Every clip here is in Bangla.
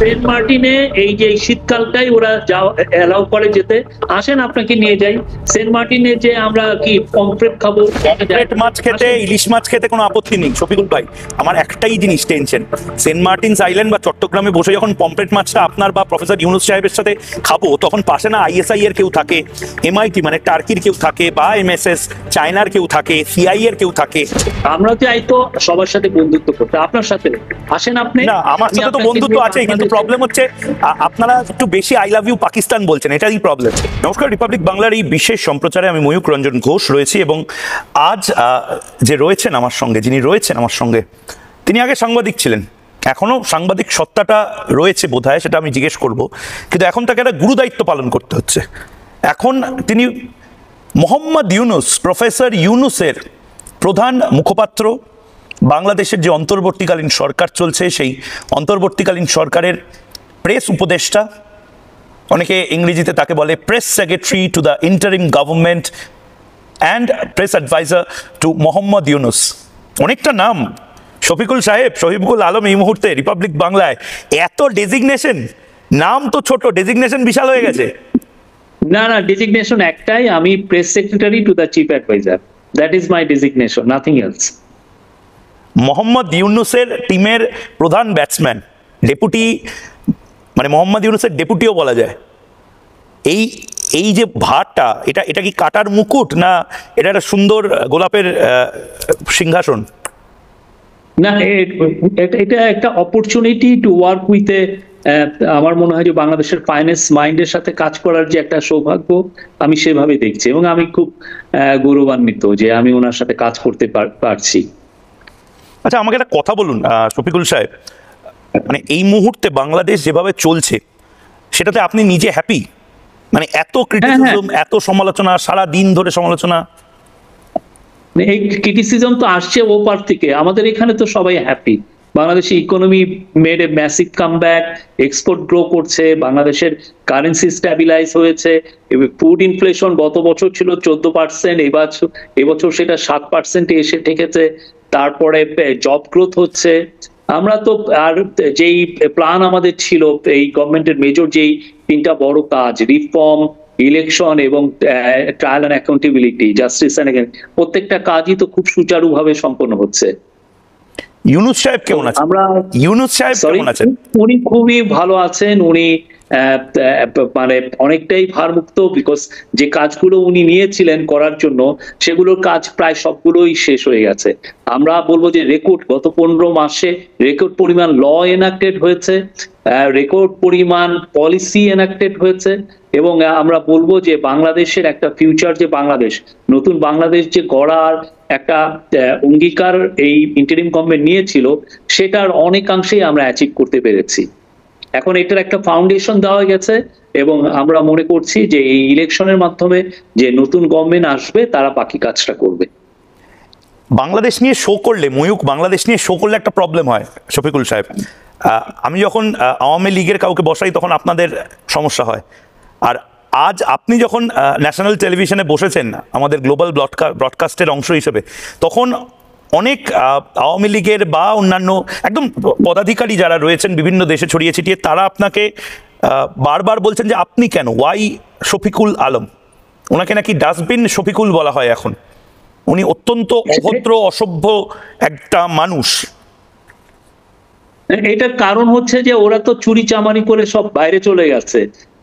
সেন্ট মার্টিনে এই যে শীতকালটাই ওরা অ্যালাউ করে যেতে। আসেন আপনাকে নিয়ে যাই সেন্ট মার্টিনে, যে আমরা কি পমফ্রেট খাবো, পমফ্রেট মাছ খেতে, ইলিশ মাছ খেতে কোনো আপত্তি নেই শফিকুল ভাই। আমার একটাই জিনিস টেনশন, সেন্ট মার্টিনস আইল্যান্ড বা চট্টগ্রামে বসে যখন পমফ্রেট মাছটা আপনার বা প্রফেসর ইউনুস সাহেবের সাথে খাবো, তখন পাশে না আইএসআই এর কেউ থাকে, এমআইটি মানে টার্কির কেউ থাকে, বা এমএসএস চায়নার কেউ থাকে, সিআই এর কেউ থাকে। আমরা চাই তো সবার সাথে বন্ধুত্ব করতে, আপনার সাথে আসেন আপনি। না, আমার সাথে তো বন্ধুত্ব আছে, কিন্তু প্রবলেম হচ্ছে আপনারা একটু বেশি আই লাভ ইউ পাকিস্তান বলছেন, এটাই প্রবলেম। নমস্কার, রিপাবলিক বাংলার এই বিশেষ সম্প্রচারে আমি ময়ূক রঞ্জন ঘোষ রয়েছি, এবং আজ যে রয়েছেন আমার সঙ্গে, যিনি রয়েছেন আমার সঙ্গে, তিনি আগে সাংবাদিক ছিলেন, এখনো সাংবাদিক সত্তাটা রয়েছে বোধহয়, সেটা আমি জিজ্ঞেস করব, কিন্তু এখন তাকে একটা গুরুদায়িত্ব পালন করতে হচ্ছে। এখন তিনি মোহাম্মদ ইউনুস, প্রফেসর ইউনুসের প্রধান মুখপাত্র, বাংলাদেশের যে অন্তর্বর্তীকালীন সরকার চলছে সেই অন্তর্বর্তীকালীন সরকারের প্রেস উপদেষ্টা, অনেকে ইংরেজিতে তাকে বলে press secretary to the interim government and press adviser to Mohammad Yunus. অনেকটা নাম শফিকুল সাহেব, শহীবুল আলম এই মুহূর্তে রিপাবলিক বাংলায়, এত ডেজিগনেশন, নাম তো ছোট, ডেজিগনেশন বিশাল হয়ে গেছে। না না, ডেজিগনেশন একটাই, আমি press secretary to the chief adviser, that is my designation, nothing else. Mohammad ইউনুসের টিমের প্রধান ব্যাটসম্যান, ডেপুটি, মানে মোহাম্মদ ইউনুসের ডেপুটিও বলা যায়। এই এই যে ভারটা, এটা কি কাটার মুকুট, না এটা একটা সুন্দর গোলাপের সিংহাসন? না, এটা একটা অপরচুনিটি টু ওয়ার্ক উইথ আমার মনে হয় যে বাংলাদেশের ফাইন্যান্স মাইন্ডের সাথে কাজ করার যে একটা সৌভাগ্য, আমি সেভাবে দেখছি, এবং আমি খুব গৌরবান্বিত যে আমি ওনার সাথে কাজ করতে পারছি। আচ্ছা, আমাকে একটা কথা বলুন শফিকুল সাহেব, মানে এই মুহূর্তে বাংলাদেশ যেভাবে চলছে সেটাতে আপনি নিজে হ্যাপি? মানে এত ক্রিটিসিজম, এত সমালোচনা, সারা দিন ধরে সমালোচনা। এই ক্রিটিসিজম তো আসছে ও পার থেকে, আমাদের এখানে তো সবাই হ্যাপি। বাংলাদেশের economy made a massive comeback, export grow করছে, বাংলাদেশের কারেন্সি স্ট্যাবিলাইজ হয়েছে, ফুড ইনফ্লেশন গত বছর ছিল 14%, এবছর সেটা 7% এসে ঠেকেছে, তারপরে জব গ্রোথ হচ্ছে। আমরা তো আর যেই প্ল্যান আমাদের ছিল, এই গভর্নমেন্টের মেজর যেই তিনটা বড় কাজ, রিফর্ম, ইলেকশন এবং trial and accountability, justice and, প্রত্যেকটা কাজই তো খুব সুচারুভাবে সম্পন্ন হচ্ছে। ইউনুস সাহেব কেমন আছেন? ইউনুস সাহেব কেমন আছেন? উনি খুবই ভালো আছেন। উনি মানে অনেকটাই ভারমুক্ত, বিকজ যে কাজগুলো উনি নিয়েছিলেন করার জন্য সেগুলোর কাজ প্রায় সবগুলোই শেষ হয়ে গেছে। আমরা বলবো যে রেকর্ড, গত 15 মাসে রেকর্ড পরিমাণ ল এনাক্টেড হয়েছে, রেকর্ড পরিমাণ পলিসি এনাক্টেড হয়েছে, এবং আমরা বলবো যে বাংলাদেশের একটা ফিউচার, যে বাংলাদেশ, নতুন বাংলাদেশ যে গড়ার একটা অঙ্গীকার এই ইন্টারিম গভর্নমেন্ট নিয়েছিল, সেটার অনেকাংশেই আমরা অ্যাচিভ করতে পেরেছি। এখন এটার একটা ফাউন্ডেশন দেওয়া গেছে, এবং আমরা মনে করছি যে এই ইলেকশনের মাধ্যমে যে নতুন গভর্নমেন্ট আসবে তারা বাকি কাজটা করবে। বাংলাদেশ নিয়ে শো করলে, ময়ূক, বাংলাদেশ নিয়ে শো করলে একটা প্রবলেম হয় শফিকুল সাহেব। আমি যখন আওয়ামী লীগের কাউকে বসাই তখন আপনাদের সমস্যা হয়, আর আজ আপনি যখন ন্যাশনাল টেলিভিশনে বসেছেন আমাদের গ্লোবাল ব্রডকাস্টের অংশ হিসেবে, তখন অনেক আওয়ামী লীগের বা অন্যান্য একদম পদাধিকারী যারা রয়েছেন বিভিন্ন দেশে ছড়িয়ে ছিটিয়ে, তারা আপনাকে বারবার বলছেন যে আপনি কেন, ওয়াই শফিকুল আলম। ওনাকে নাকি ডাস্টবিন শফিকুল বলা হয় এখন। উনি অত্যন্ত অভদ্র, অসভ্য একটা মানুষ। এটার কারণ হচ্ছে যে ওরা তো চুরি চামারি করে সব বাইরে চলে গেছে,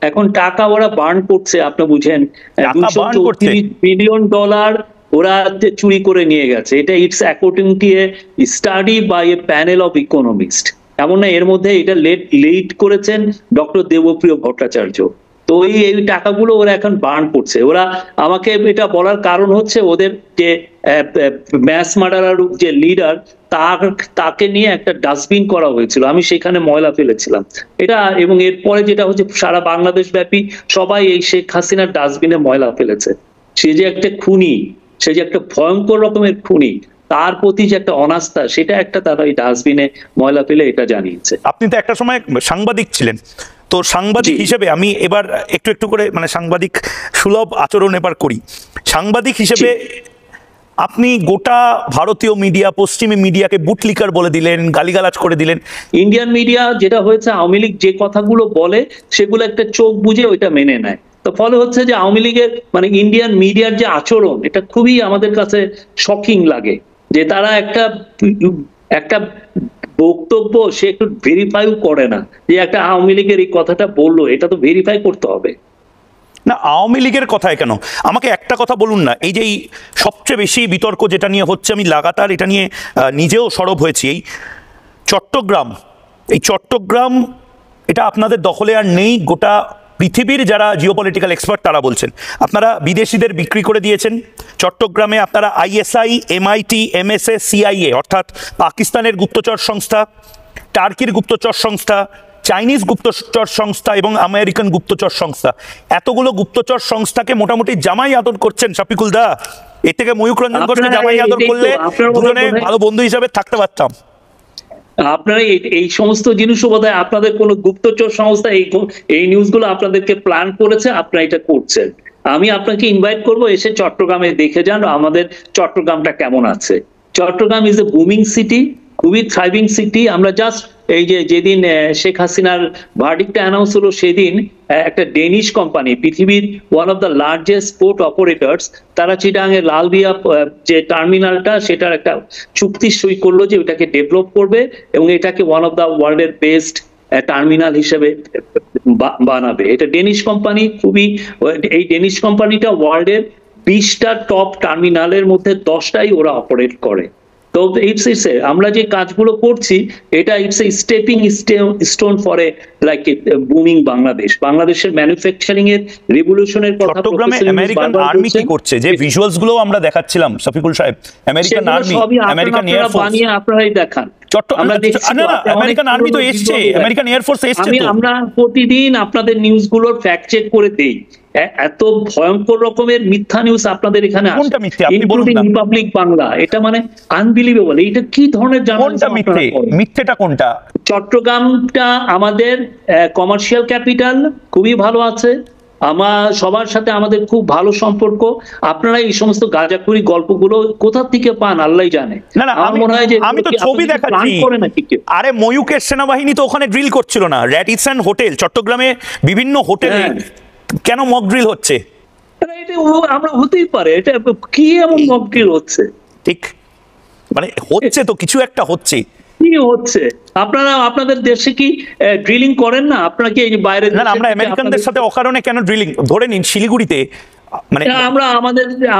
এখন টাকা ওরা বার্ন করছে। আপনি বুঝেন, $234 বিলিয়ন ওরা চুরি করে নিয়ে গেছে। এটা it's according to a study by a panel of economist. এমন না, এর মধ্যে এটা লিড করেছেন ডক্টর দেবপ্রিয় ভট্টাচার্য। তো এই টাকাগুলো ওরা এখন বার্ন করছে। ওরা আমাকে এটা বলার কারণ হচ্ছে ওদের যে ম্যাস মার্ডারার যে লিডার, তাকে নিয়ে একটা ডাস্টবিন করা হয়েছিল, আমি সেখানে ময়লা ফেলেছিলাম এটা, এবং এরপরে যেটা হচ্ছে সারা বাংলাদেশ ব্যাপী সবাই এই শেখ হাসিনার ডাস্টবিনে ময়লা ফেলেছে। সে যে একটা খুনি, সে যে একটা ভয়ঙ্কর রকমের খুনি, তার প্রতি যে একটা অনাস্থা, সেটা একটা তারা এই ডাস্টবিনে ময়লা ফেলে এটা জানিয়েছে। আপনি তো একটা সময় সাংবাদিক ছিলেন, তো সাংবাদিক হিসেবে আমি এবার একটু একটু করে মানে সাংবাদিক সুলভ আচরণ এবার করি। সাংবাদিক হিসেবে আপনি গোটা ভারতীয় মিডিয়া, পশ্চিমী মিডিয়াকে বুটলিকার বলে দিলেন, গালিগালাজ করে দিলেন। ইন্ডিয়ান মিডিয়া যেটা হয়েছে, আওয়ামী লীগ যে কথাগুলো বলে সেগুলো একটা চোখ বুঝে ওইটা মেনে নেয়। তো ফলে হচ্ছে যে আওয়ামী লীগের মানে ইন্ডিয়ান মিডিয়ার যে আচরণ, এটা খুবই আমাদের কাছে শকিং লাগে, যে তারা একটা একটা বক্তব্য সে একটু ভেরিফাইও করে না, যে একটা আওয়ামী লীগের এই কথাটা বললো, এটা তো ভেরিফাই করতে হবে। না, আওয়ামী লীগের কথায় কেন, আমাকে একটা কথা বলুন না। এই যে সবচেয়ে বেশি বিতর্ক যেটা নিয়ে হচ্ছে, আমি লাগাতার এটা নিয়ে নিজেও সরব হয়েছি, এই চট্টগ্রাম, এটা আপনাদের দখলে আর নেই। গোটা পৃথিবীর যারা জিওপলিটিক্যাল এক্সপার্ট তারা বলছেন আপনারা বিদেশিদের বিক্রি করে দিয়েছেন। চট্টগ্রামে আপনারা আইএসআই, এমআইটি, এমএসএ, সিআইএ অর্থাৎ পাকিস্তানের গুপ্তচর সংস্থা, টার্কির গুপ্তচর সংস্থা, চাইনিজ গুপ্তচর সংস্থা এবং আমেরিকান গুপ্তচর সংস্থা, এতগুলো গুপ্তচর সংস্থাকে মোটামুটি জামাই আদর করছেন শফিকুল দা। এর থেকে ময়ূক রঞ্জন ঘোষকে জামাই আদর করলে দুজনে ভালো বন্ধু হিসাবে থাকতে পারতাম। আপনারা এই সমস্ত জিনিসও বোধহয় আপনাদের কোনো গুপ্তচর সংস্থা এই নিউজগুলো আপনাদেরকে প্ল্যান করেছে, আপনারা এটা করছেন। আমি আপনাকে ইনভাইট করব, এসে চট্টগ্রামে দেখে যান আমাদের চট্টগ্রামটা কেমন আছে। Chittagong is a booming city, খুবই থ্রাইভিং সিটি। আমরা জাস্ট এই যে যেদিন শেখ হাসিনার ভার্ডিক্টটা অ্যানাউন্স হলো, সেদিন একটা ডেনিশ কোম্পানি, পৃথিবীর one of the largest port operators, তারা চিটাগাংয়ের লালদিয়া যে টার্মিনালটা, সেটার একটা চুক্তি সই করলো যে ওটাকে ডেভেলপ করবে এবং এটাকে ওয়ান অফ দ্য ওয়ার্ল্ডের বেস্ট টার্মিনাল হিসেবে বানাবে। এটা ডেনিশ কোম্পানি, খুবই এই ডেনিশ কোম্পানিটা ওয়ার্ল্ডের 20টা টপ টার্মিনালের মধ্যে 10টাই ওরা অপারেট করে। তো আমরা যে কাজগুলো করছি, এটা it's a stepping stone for a like booming Bangladesh. বাংলাদেশের ম্যানুফ্যাকচারিং এর রিভলিউশনের কথা চট্টগ্রামে আমেরিকান আর্মি কি করছে, যে ভিজুয়ালস গুলো আমরা দেখাচ্ছিলাম শফিকুল সাহেব, American army, American air force বানিয়ে আপনারাই দেখান। আমেরিকান আর্মি তো এসছে, আমেরিকান এয়ার ফোর্স এসছে। আমরা প্রতিদিন আপনাদের নিউজগুলোর ফ্যাক্ট চেক করে দেই। এত ভয়ঙ্কর রকমের মিথ্যা নিউজ আপনাদের এখানে আসে, ইনক্লুডিং রিপাবলিক বাংলা। এটা মানে আনবিলিভেবল। এটা কি ধরনের জার্নালিজম? মিথ্যেটা কোনটা? চট্টগ্রামটা আমাদের কমার্শিয়াল ক্যাপিটাল, খুবই ভালো আছে। আমার সবার সাথে আমাদের খুব ভালো সম্পর্ক। আপনারা এই সমস্ত গাঁজাখুরি গল্পগুলো কোথা থেকে পান আল্লাহ জানে। আমার মনে হয় যে আমি তো ছবি দেখাচ্ছি। আরে ময়ূকের সেনাবাহিনী তো ওখানে ড্রিল করছিল না? র্যাডিসন হোটেল, চট্টগ্রামে বিভিন্ন হোটেলে কেন মক ড্রিল হচ্ছে? আমরা হতেই পারে, এটা কি এমন মক ড্রিল হচ্ছে? ঠিক, মানে হচ্ছে তো, কিছু একটা হচ্ছে। কি হচ্ছে? আপনারা আপনাদের দেশে কি ড্রিলিং করেন না? আপনারা কি বাইরে? না, আমরা আমেরিকানদের সাথে অকারণে কেন ড্রিলিং? ধরে নিন শিলিগুড়িতে, মানে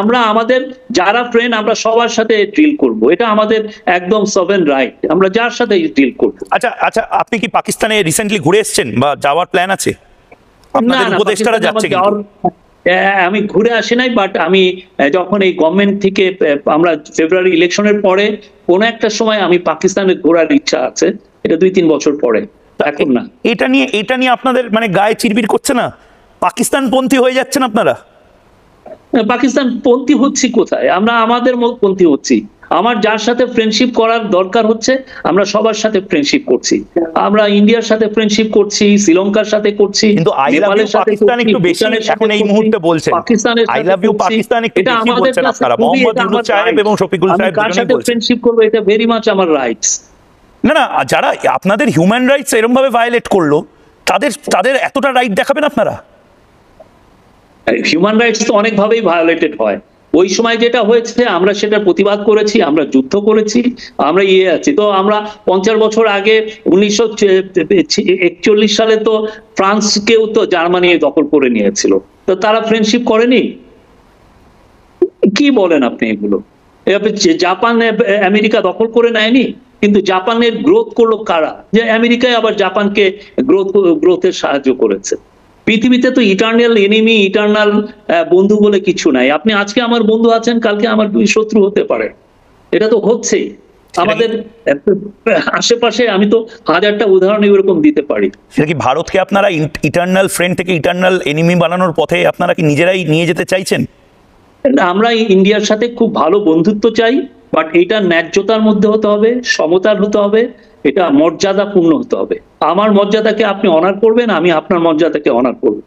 আমরা আমাদের যারা ফ্রেন্ড, আমরা সবার সাথে ড্রিল করব। এটা আমাদের একদম সভেন রাইট, আমরা যার সাথে ড্রিল করব। আচ্ছা, আপনি কি পাকিস্তানে রিসেন্টলি ঘুরে এসেছেন বা যাওয়ার প্ল্যান আছে? আপনাদের উপদেষ্টারা যাচ্ছে কিন্তু। আমি ঘুরে আসি নাই, বাট আমি যখন এই গভর্নমেন্ট থেকে আমরা ফেব্রুয়ারি ইলেকশনের পরে কোন একটা সময় আমি পাকিস্তানে ঘোরার ইচ্ছা আছে, এটা 2-3 বছর পরে, এখন না। এটা নিয়ে আপনাদের মানে গায়ে চিরবির করছে না? পাকিস্তান পন্থী হয়ে যাচ্ছেন আপনারা? পাকিস্তান পন্থী হচ্ছি কোথায়? আমরা আমাদের পন্থী হচ্ছি। আমার যার সাথে ফ্রেন্ডশিপ করার দরকার হচ্ছে, আমরা সবার সাথে ফ্রেন্ডশিপ করছি। আমরা ইন্ডিয়ার সাথে ফ্রেন্ডশিপ করছি, শ্রীলঙ্কার সাথে করছি, কিন্তু আই লাভ ইউ পাকিস্তান একটু বেশি এখন এই মুহূর্তে বলছেন। পাকিস্তানের আই লাভ ইউ পাকিস্তান একটু বেশি বলছেন আপনারা। মোহাম্মদ ইউনূস সাহেব এবং শফিকুল সাহেব কার সাথে ফ্রেন্ডশিপ করব, এটা ভেরি মাচ আমার রাইটস। না, যারা আপনাদের হিউম্যান রাইটস এরকম ভাবে ভায়োলেট করলো, তাদের এতটা রাইট দেখাবেন আপনারা? হিউম্যান রাইটস তো অনেক ভাবেই ভায়োলেটেড হয়। ওই সময় যেটা হয়েছে আমরা সেটা প্রতিবাদ করেছি, আমরা যুদ্ধ করেছি, আমরা আছি। তো আমরা 50 বছর আগে 1941 সালে তো ফ্রান্সকেও তো জার্মানি দখল করে নিয়েছিল, তো তারা ফ্রেন্ডশিপ করেনি? কি বলেন আপনি এগুলো? জাপান আমেরিকা দখল করে নেয়নি, কিন্তু জাপানের গ্রোথ করলো কারা? যে আমেরিকায় আবার জাপানকে গ্রোথের সাহায্য করেছে। পৃথিবীতে তো ইটার্নাল এনিমি, ইটার্নাল বন্ধু বলে কিছু নাই। আপনি আজকে আমার বন্ধু আছেন, কালকে আমার শত্রু হতে পারে। এটা তো হচ্ছেই আমাদের আশেপাশে। আমি তো 1000টা উদাহরণ এরকম দিতে পারি। সেটা কি ভারতকে আপনারা ইটার্নাল ফ্রেন্ড থেকে ইটার্নাল এনিমি বানানোর পথে আপনারা কি নিজেরাই নিয়ে যেতে চাইছেন? আমরা ইন্ডিয়ার সাথে খুব ভালো বন্ধুত্ব চাই, বাট এটা ন্যায্যতার মধ্যে হতে হবে, সমতার হতে হবে, এটা মর্যাদাপূর্ণ হতে হবে। আমার মর্যাদাকে আপনি অনার করবেন, আমি আপনার মর্যাদাকে অনার করব।